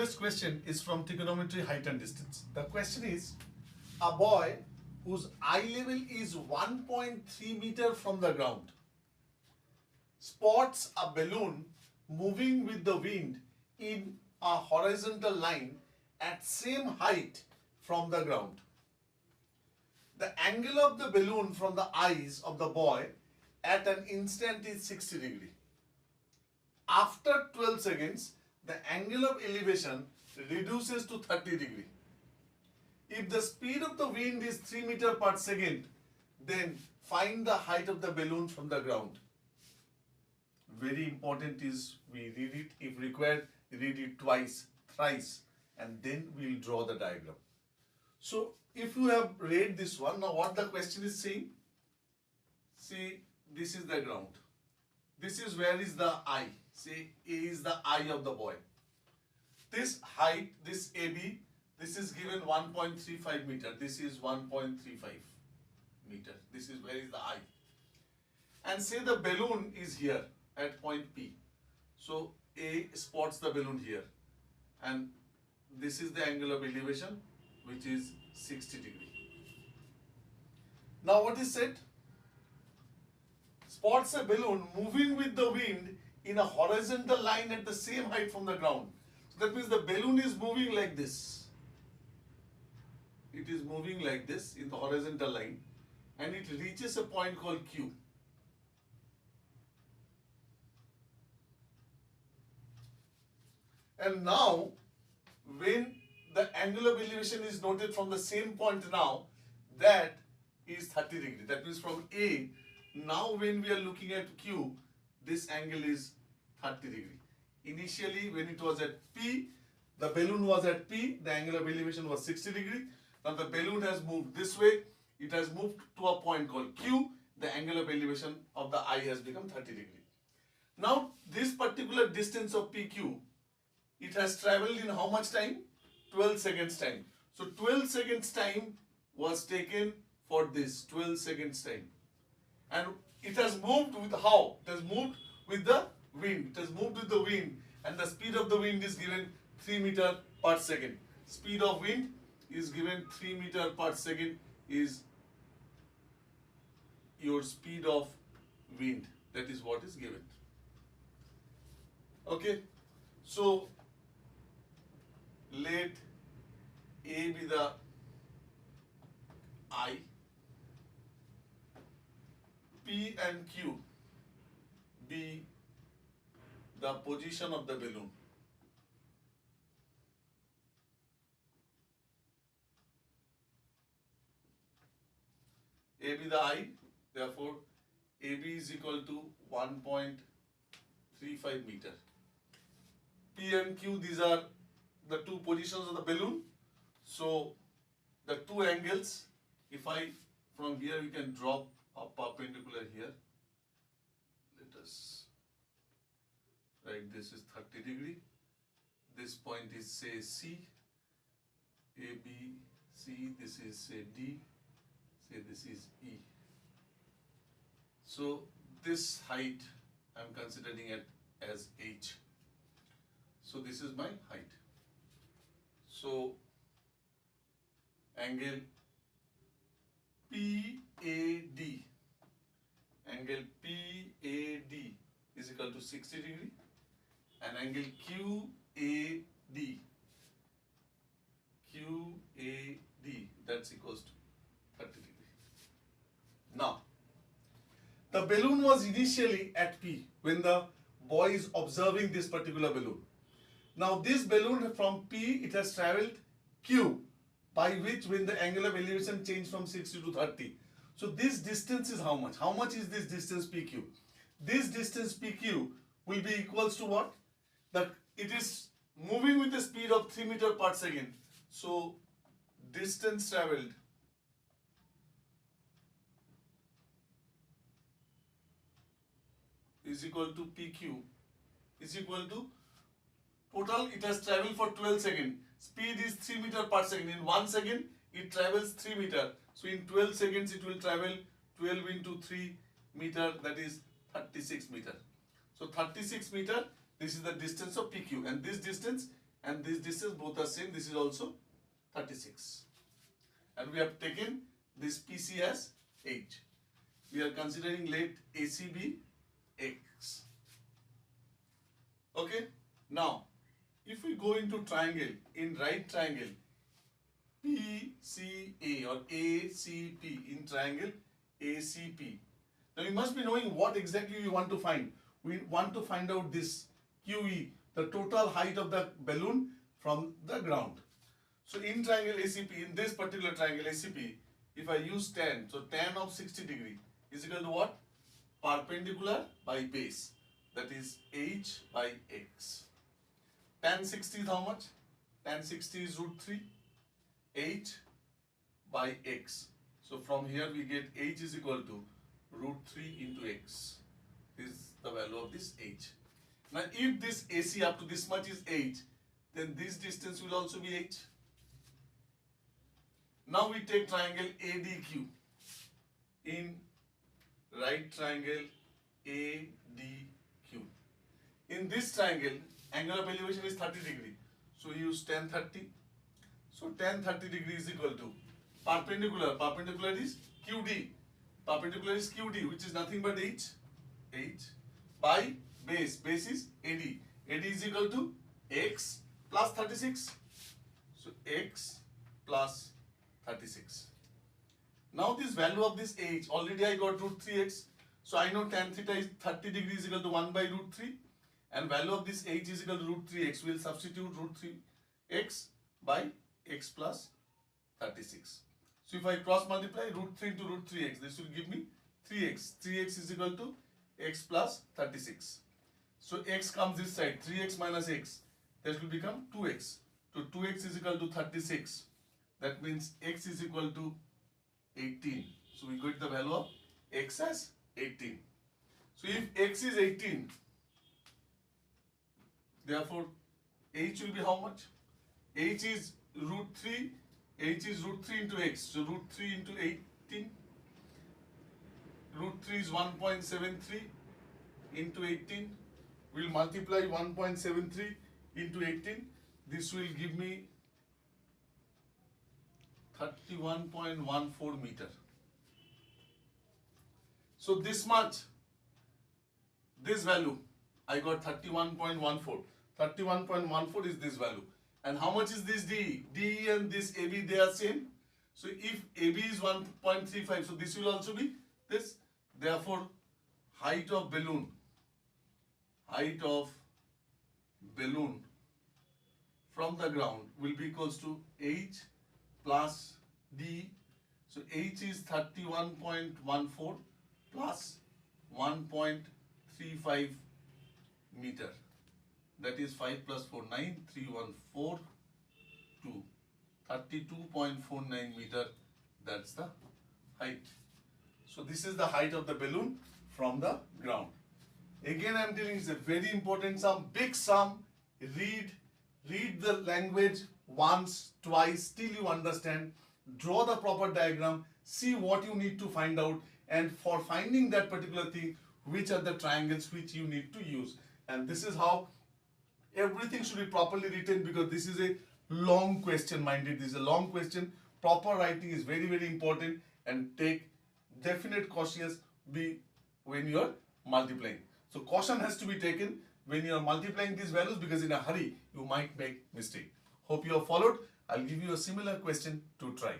today's question is from trigonometry, height and distance. The question is, a boy whose eye level is 1.3 meter from the ground spots a balloon moving with the wind in a horizontal line at same height from the ground. The angle of the balloon from the eyes of the boy at an instant is 60 degree. After 12 seconds, the angle of elevation reduces to 30 degree. If the speed of the wind is 3 meter per second, then find the height of the balloon from the ground. Very important is we read it, if required, read it twice, thrice, and then we'll draw the diagram. So, if you have read this one, now what the question is saying? See, this is the ground. This is where is the eye. See, A is the eye of the boy. This height, this AB, this is given 1.35 meter. This is 1.35 meter. This is where is the eye. And say the balloon is here at point P. So A spots the balloon here. And this is the angle of elevation, which is 60 degree. Now what is said? Spots a balloon moving with the wind in a horizontal line at the same height from the ground. So that means the balloon is moving like this. It is moving like this in the horizontal line and it reaches a point called Q. And now, when the angle of elevation is noted from the same point now, that is 30 degree. That means from A, now when we are looking at Q, this angle is 30 degree. Initially, when it was at P, the balloon was at P, the angle of elevation was 60 degree. Now the balloon has moved this way, it has moved to a point called Q, the angle of elevation of the eye has become 30 degree. Now, this particular distance of PQ, it has traveled in how much time? 12 seconds time. So 12 seconds time was taken for this, 12 seconds time. And it has moved with how? It has moved with the wind. It has moved with the wind and the speed of the wind is given 3 meter per second. Speed of wind is given 3 meter per second is your speed of wind. That is what is given. Okay. So, let A be the eye, P and Q be the position of the balloon. A be the eye, therefore AB is equal to 1.35 meter. P and Q, these are the two positions of the balloon. So the two angles, if I from here we can drop a perpendicular here. Let us write this is 30 degree. This point is say C, A, B, C, this is say D, say this is E. So this height I am considering it as H. So this is my height. So angle PAD, angle PAD is equal to 60 degree and angle QAD, that's equals to 30 degree. Now, the balloon was initially at P when the boy is observing this particular balloon. Now this balloon from P, it has travelled Q, by which when the angle of elevation changed from 60 to 30. So this distance is how much? How much is this distance PQ? This distance PQ will be equals to what? That it is moving with the speed of 3 meter per second. So distance travelled is equal to PQ is equal to total it has travelled for 12 seconds. Speed is 3 meter per second. In 1 second it travels 3 meter. So in 12 seconds it will travel 12 into 3 meter, that is 36 meter. So 36 meter, this is the distance of PQ and this distance and this distance both are same. This is also 36. And we have taken this PC as H. We are considering let AC be X. Okay. Now, if we go into triangle, in right triangle, PCA or ACP, in triangle ACP. Now you must be knowing what exactly we want to find. We want to find out this QE, the total height of the balloon from the ground. So in triangle ACP, in this particular triangle ACP, if I use tan, so tan of 60 degree is equal to what? Perpendicular by base, that is H by X. Tan 60 is how much? Tan 60 is root 3 H by X. So from here we get H is equal to root 3 into X. This is the value of this H. Now if this AC up to this much is H, then this distance will also be H. Now we take triangle ADQ. In right triangle ADQ. In this triangle, angle of elevation is 30 degree. So you use tan 30. So tan 30 degree is equal to perpendicular. Perpendicular is QD. Perpendicular is QD, which is nothing but H. H by base. Base is AD. AD is equal to X plus 36. So X plus 36. Now this value of this H, already I got root 3x. So I know tan theta is 30 degrees equal to 1 by root 3. And value of this H is equal to root 3x. We will substitute root 3x by x plus 36. So if I cross multiply root 3 into root 3x, this will give me 3x. 3x is equal to x plus 36. So x comes this side, 3x minus x, that will become 2x. So 2x is equal to 36. That means x is equal to 18. So we got the value of x as 18. So if x is 18, therefore h will be how much? H is root 3. H is root 3 into x. So root 3 into 18. Root 3 is 1.73 into 18. We'll multiply 1.73 into 18. This will give me 31.14 meter. So this much, this value, I got 31.14. 31.14 is this value. And how much is this D? D and this AB, they are same. So if AB is 1.35, so this will also be this. Therefore, height of balloon from the ground will be equals to H plus D. So H is 31.14 plus 1.35 meter. That is 5 plus 4, 9, 3, 1, 4, 2. 32.49 meter, that's the height. So this is the height of the balloon from the ground. Again I am telling you, it's a very important sum, big sum. Read the language once, twice, till you understand. Draw the proper diagram, see what you need to find out, and for finding that particular thing, which are the triangles which you need to use. And this is how everything should be properly written, because this is a long question, minded. This is a long question. Proper writing is very, very important, and take definite cautious be when you are multiplying. So caution has to be taken when you are multiplying these values, because in a hurry you might make mistake. Hope you have followed. I'll give you a similar question to try.